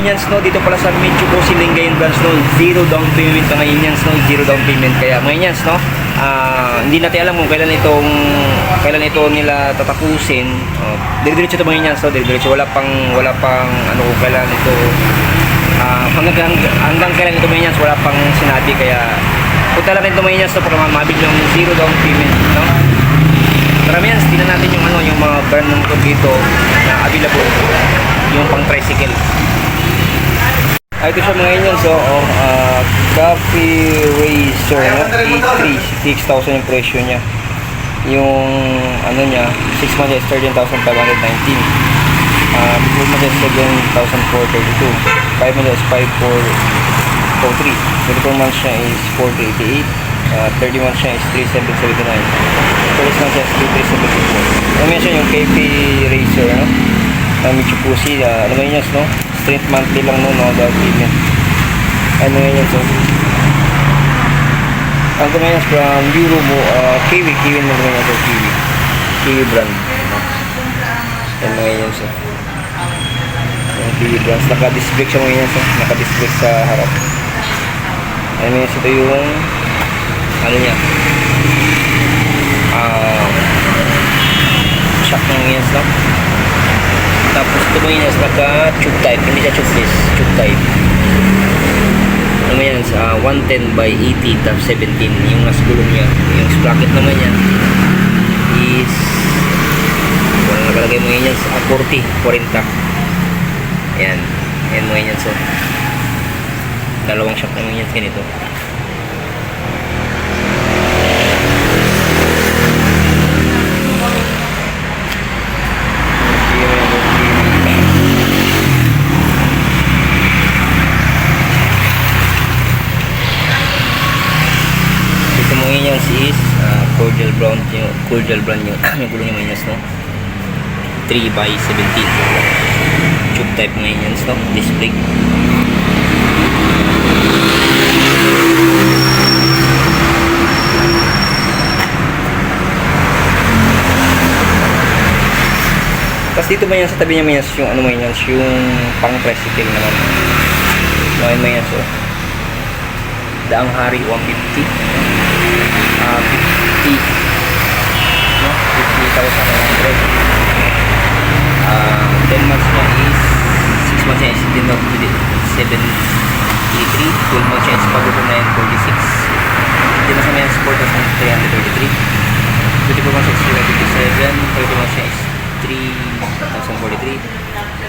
yan, no, dito pala sa Mitsubishi Lingayen branch, no, zero down payment na ngayon yan, no, zero down payment. Kaya ngayon yan, no, hindi natin alam kung kailan ito nila tatapusin. Dire-diretso ito mga yan, so dire-diretso, wala pang ano kung kailan ito, hanggang kailan ito mga yan, wala pang sinabi. Kaya punta lang ito mga yan, so para mabig yung zero down payment, no. Marami yan, tingnan natin yung ano, yung mga brand ng motor dito na available, yung pang tricycle. Ito siya mga inyan, so Coffee Racer, no? E3, 6,000 yung presyo niya. Yung ano niya, 6 months is 13,519. 4 months is 7,432. 5 months is 5,443. 24 months niya is 4,388. 30 months niya is 3,779. 12 months niya is 2,374. Ano siya yung KP Racer, no? Mitsubishi, ano nga yun, no? Straight monthly lang, no, down payment. Ano nga yun, so ang nga yun from Euro mo, Kiwi mo nga yun, so Kiwi brand, no? Ano nga yun, so yung Kiwi brand, naka-disc brake siya mga yun, so naka-disc brake sa harap. Ano nga yun, so ito yung ano niya, shock ng nga yun, so tapos ito mo yun is naka-tube type, hindi siya tubeless, tube type. Ano yan, sa 110 by 80 top 17 yung nasa gulong niya. Yung sprocket naman yan is walang nakalagay mo yun sa 40. Ayan, ayan mo yun, so dalawang shock naman yan ganito. Is cordial brown yung gulong niya minus, no, 3 by 17 tube type ngayon, no, disc brake. Tapos dito ba yan sa tabi niya minus yung ano may yan, yung pang tricycle naman, no, may yan, so Daang Hari 150, 50, no? 50,100. 10 months niya is 6 months niya is 783. 12 months niya is pag-upo na yan 46. 10 months niya is 4,333. 24 months is 357. 30 months niya is 3,043.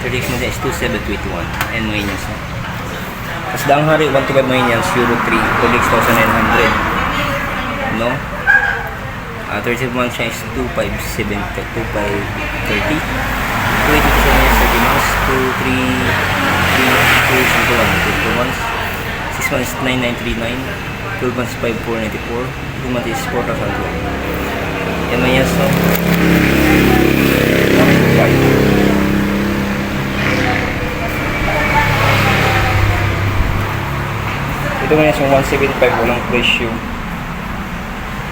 36 months niya is 2,721. And ngayon niya, tapos Daang Hari 125 ngayon niya, Euro 3, 26,900. No? 36 months siya is 2,530. 2,80 siya is 30 months, 2,3,3,2,1. 2 months, 6 months is 9,939. 12 months is 5,494. 2 months is 4,002. Yan man yan, so 1,500. Ito man yan, so 175 walang presyo.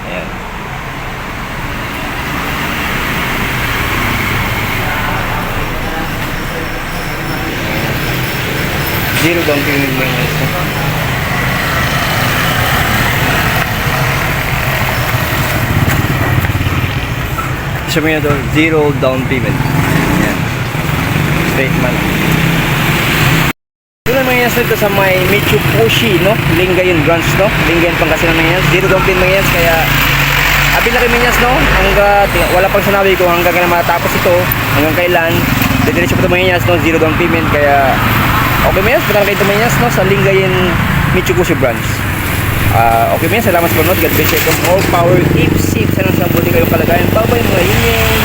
Ayan. Zero down payment mo yun. Sabi niya doon, zero down payment. Ayan. Straight month. Ito naman yan dito sa may Mitsubishi, no? Lingayen branch, no? Lingayen Pangasinan naman yan. Zero down payment yan. Kaya apil na kami yan, no? Hanggang wala pang sinabi ko hanggang kailan matapos ito. Hanggang kailan. Didiretso po ito mga yan, no? Zero down payment. Kaya okay mga yan. Punta na kayo ito mga yan, no? Sa Lingayen Mitsubishi branch. Okay mga yan. Salamat sa panonood. God bless you. All power. Keep safe. Sana sa buti kayong kalagayan. Bye-bye mga yan.